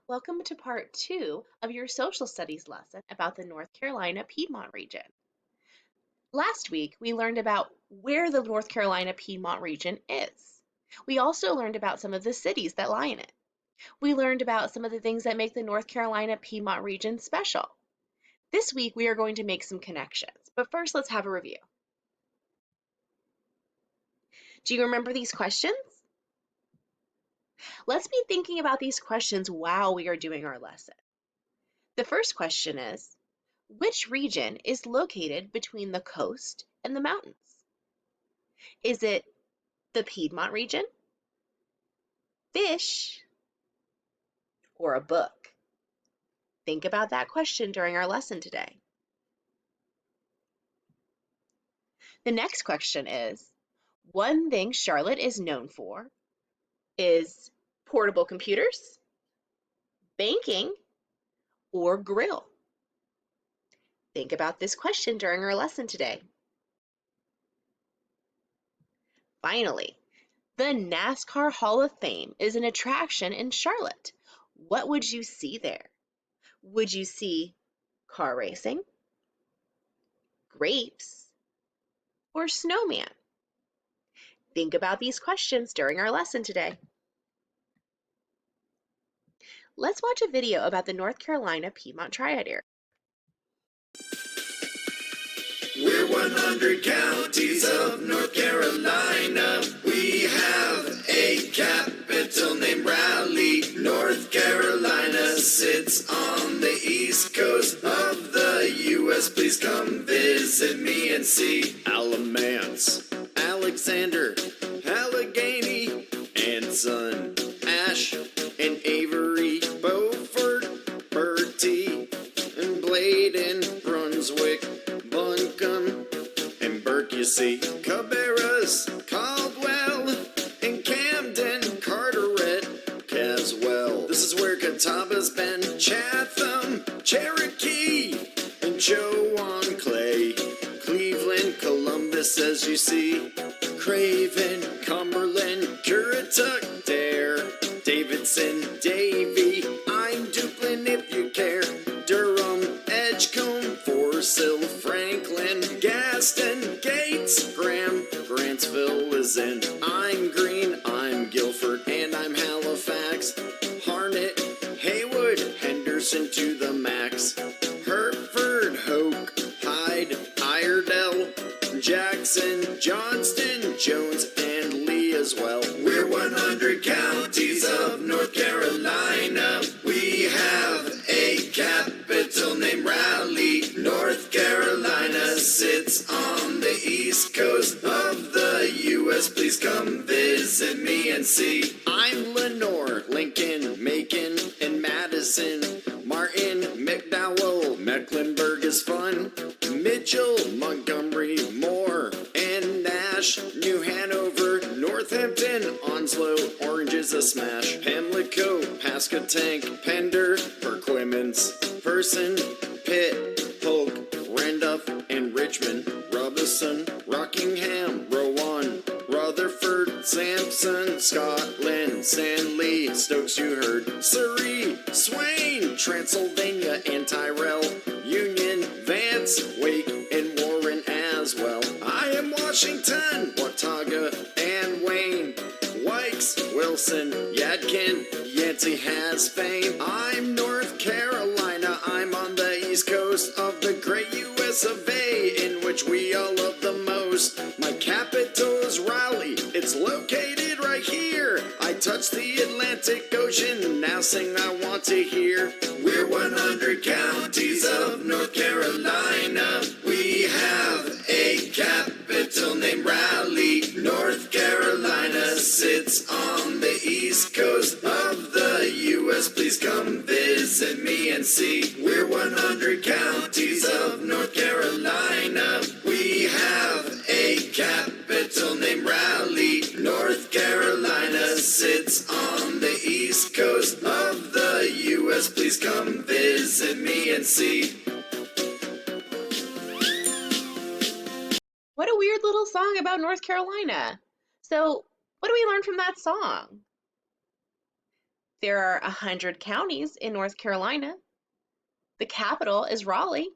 welcome to part 2 of your social studies lesson about the North Carolina Piedmont region. Last week, we learned about where the North Carolina Piedmont region is. We also learned about some of the cities that lie in it. We learned about some of the things that make the North Carolina Piedmont region special. This week, we are going to make some connections, but first, let's have a review. Do you remember these questions? Let's be thinking about these questions while we are doing our lesson. The first question is, which region is located between the coast and the mountains? Is it the Piedmont region, fish, or a book? Think about that question during our lesson today. The next question is, one thing Charlotte is known for is portable computers, banking, or grill. Think about this question during our lesson today. Finally, the NASCAR Hall of Fame is an attraction in Charlotte. What would you see there? Would you see car racing, grapes, or snowman? Think about these questions during our lesson today. Let's watch a video about the North Carolina Piedmont Triad area. We're 100 counties of North Carolina. We have a capital named Raleigh. North Carolina sits on the east coast of the U.S. Please come visit me and see Alamance, Alexander, Allegheny, Anson, Ash, and Avery, Beaufort, Bertie, and Bladen, Brunswick, Buncombe, and Burke, you see, Cabarrus, Caldwell, and Camden, Carteret, Caswell. This is where Catawba's been, Chatham, Cherokee, and Chowan Clay, Cleveland, Columbus, as you see, Craven, Cumberland, Currituck, Dare, Davidson, Davie, I'm Duplin if you care, Durham, Edgecombe, Forsyth, Franklin, Gaston, Gates, Graham, Grantsville is in. I'm Green, I'm Guilford, and I'm Halifax, Harnett, Haywood, Henderson to the max, Hertford, Hoke, Hyde, Iredell, Jackson, Johnston, Jones, and Lee as well. We're 100 counties of North Carolina. We have a capital named Raleigh. North Carolina sits on the east coast of the U.S. Please come visit me and see. I'm Lenore, Lincoln, Macon, and Madison. Martin, McDowell, Mecklenburg is fun. Mitchell, Montgomery, Moore, and Nash. New Hanover, Northampton, Onslow, Orange is a smash. Pamlico, Pascatank, Pender, Perquimans, Person, Pitt, Polk, Randolph, and Richmond. Robison, Rockingham, Rowan, Rutherford, Sampson, Scotland, Sandley, Stokes you heard, Surrey, Swain, Transylvania, and Tyrell, Union, Vance, Wake, and Warren as well. I am Washington, Watauga, and Wayne, Wykes, Wilson, Yadkin, Yancey has fame. I'm North Carolina, I'm on the east coast of the great U.S. of A, in which we all love the most. My capital is Raleigh, it's located right here. I touch the Atlantic Ocean, now sing I want to hear. We're 100 counties of North Carolina. We have a capital named Raleigh. North Carolina sits on the east coast of the U.S. Please come visit me and see. We're 100 counties of North Carolina. We have a capital named Raleigh. North Carolina sits on the east coast of the U.S. Please come visit me and see. What a weird little song about North Carolina. So, what do we learn from that song? There are 100 counties in North Carolina. The capital is Raleigh,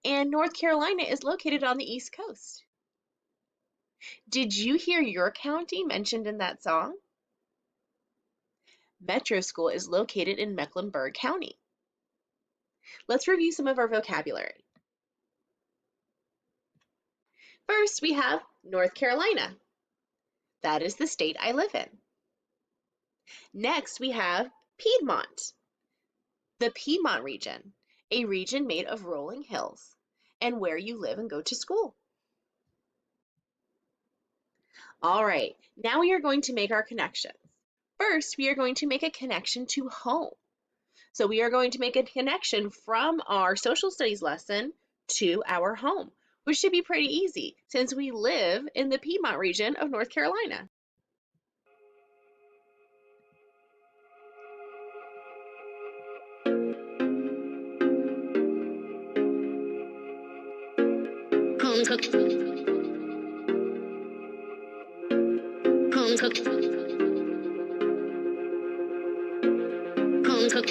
and North Carolina is located on the East Coast. Did you hear your county mentioned in that song? Metro School is located in Mecklenburg County. Let's review some of our vocabulary. First, we have North Carolina. That is the state I live in. Next, we have Piedmont, the Piedmont region, a region made of rolling hills and where you live and go to school. All right, now we are going to make our connections. First, we are going to make a connection to home. So we are going to make a connection from our social studies lesson to our home, which should be pretty easy since we live in the Piedmont region of North Carolina. Home cook. Home cook. Home cook.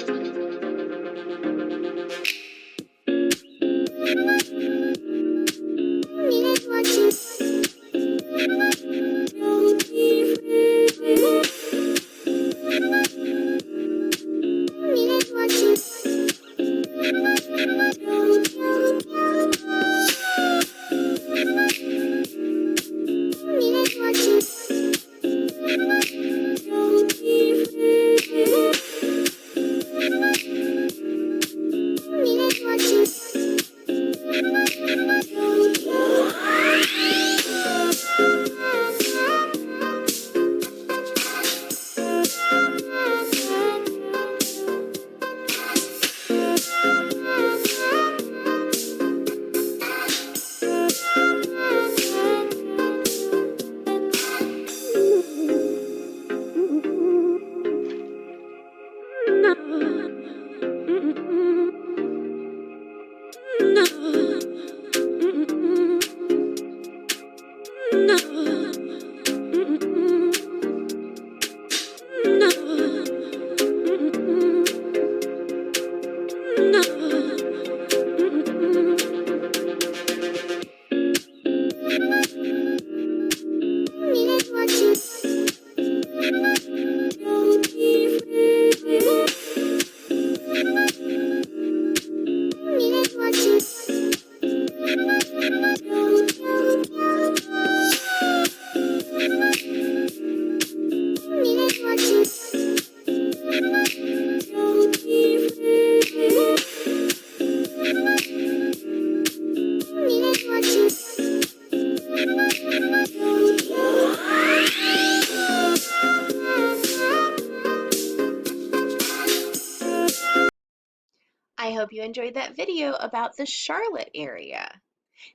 I hope you enjoyed that video about the Charlotte area.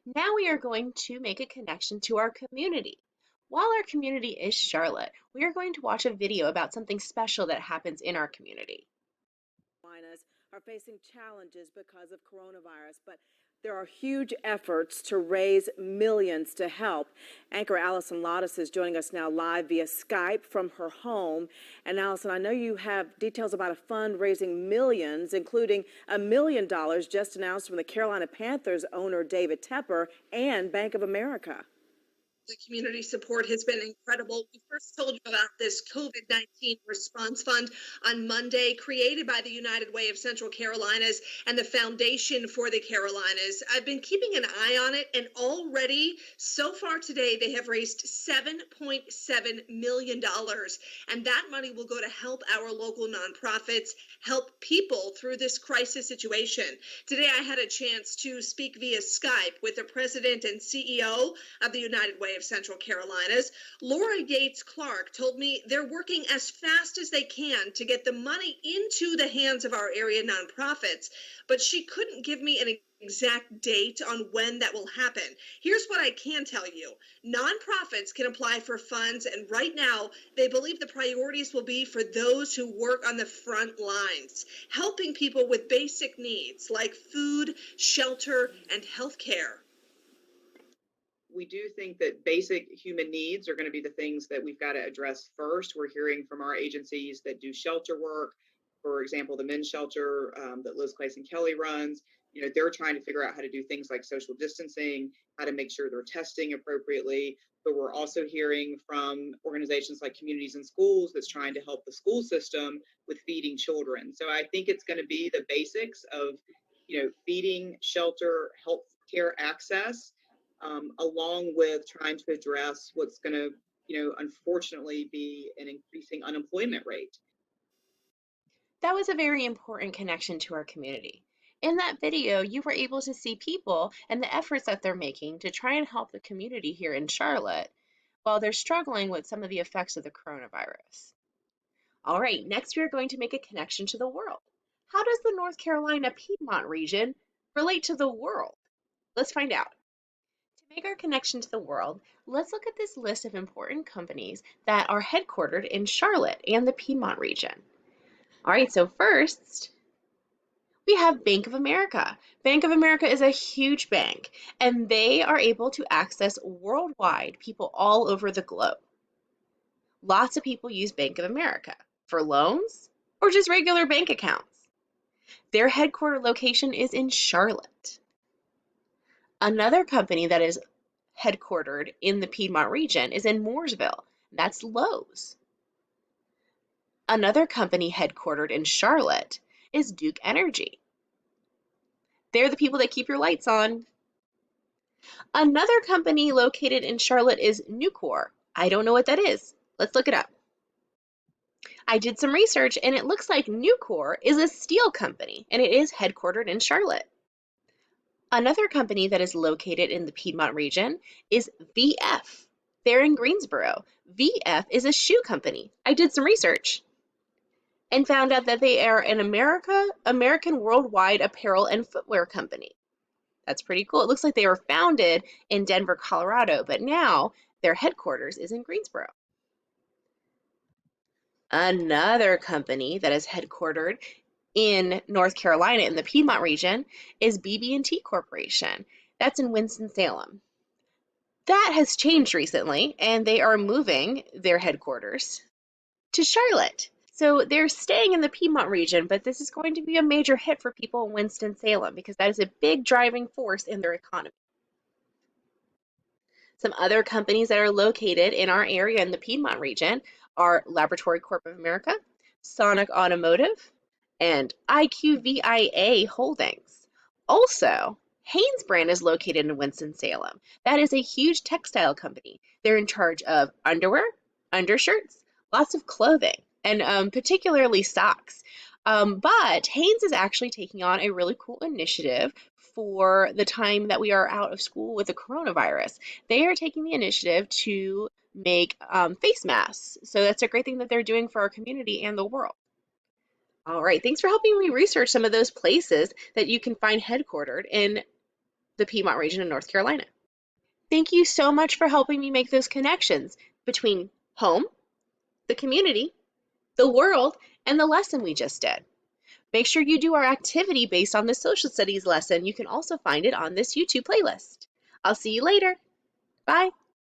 Now we are going to make a connection to our community. While our community is Charlotte, we are going to watch a video about something special that happens in our community. Are facing challenges because of coronavirus, but there are huge efforts to raise millions to help. Anchor Allison Lottis is joining us now live via Skype from her home. And Allison, I know you have details about a fund raising millions, including $1 million just announced from the Carolina Panthers owner David Tepper and Bank of America. The community support has been incredible. We first told you about this COVID-19 response fund on Monday, created by the United Way of Central Carolinas and the Foundation for the Carolinas. I've been keeping an eye on it, and already, so far today, they have raised $7.7 million. And that money will go to help our local nonprofits, help people through this crisis situation. Today, I had a chance to speak via Skype with the president and CEO of the United Way of Central Carolinas. Laura Yates Clark told me they're working as fast as they can to get the money into the hands of our area nonprofits, but she couldn't give me an exact date on when that will happen. Here's what I can tell you. Nonprofits can apply for funds, and right now they believe the priorities will be for those who work on the front lines, helping people with basic needs like food, shelter, and health care. we do think that basic human needs are going to be the things that we've got to address first. We're hearing from our agencies that do shelter work, for example, the men's shelter that Liz Clayson Kelly runs. They're trying to figure out how to do things like social distancing, how to make sure they're testing appropriately. But we're also hearing from organizations like Communities in Schools that's trying to help the school system with feeding children. So I think it's going to be the basics of, feeding, shelter, health care access, along with trying to address what's going to, unfortunately be an increasing unemployment rate. That was a very important connection to our community. In that video, you were able to see people and the efforts that they're making to try and help the community here in Charlotte while they're struggling with some of the effects of the coronavirus. All right, next we are going to make a connection to the world. How does the North Carolina Piedmont region relate to the world? Let's find out. To make our connection to the world, let's look at this list of important companies that are headquartered in Charlotte and the Piedmont region. All right, so first, we have Bank of America. Bank of America is a huge bank, and they are able to access worldwide people all over the globe. Lots of people use Bank of America for loans or just regular bank accounts. Their headquarter location is in Charlotte. Another company that is headquartered in the Piedmont region is in Mooresville. That's Lowe's. Another company headquartered in Charlotte is Duke Energy. They're the people that keep your lights on. Another company located in Charlotte is Nucor. I don't know what that is. Let's look it up. I did some research and it looks like Nucor is a steel company and it is headquartered in Charlotte. Another company that is located in the Piedmont region is VF. They're in Greensboro. VF is a shoe company. I did some research and found out that they are an American worldwide apparel and footwear company. That's pretty cool. It looks like they were founded in Denver, Colorado, but now their headquarters is in Greensboro. Another company that is headquartered in North Carolina in the Piedmont region is BB&T Corporation. That's in Winston-Salem. That has changed recently, and they are moving their headquarters to Charlotte. So they're staying in the Piedmont region, but this is going to be a major hit for people in Winston-Salem because that is a big driving force in their economy. Some other companies that are located in our area in the Piedmont region are Laboratory Corp of America, Sonic Automotive, and IQVIA Holdings. Also, Hanesbrand is located in Winston-Salem. That is a huge textile company. They're in charge of underwear, undershirts, lots of clothing, and particularly socks. But Hanes is actually taking on a really cool initiative for the time that we are out of school with the coronavirus. They are taking the initiative to make face masks. So that's a great thing that they're doing for our community and the world. All right, thanks for helping me research some of those places that you can find headquartered in the Piedmont region of North Carolina. Thank you so much for helping me make those connections between home, the community, the world, and the lesson we just did. Make sure you do our activity based on the social studies lesson. You can also find it on this YouTube playlist. I'll see you later. Bye.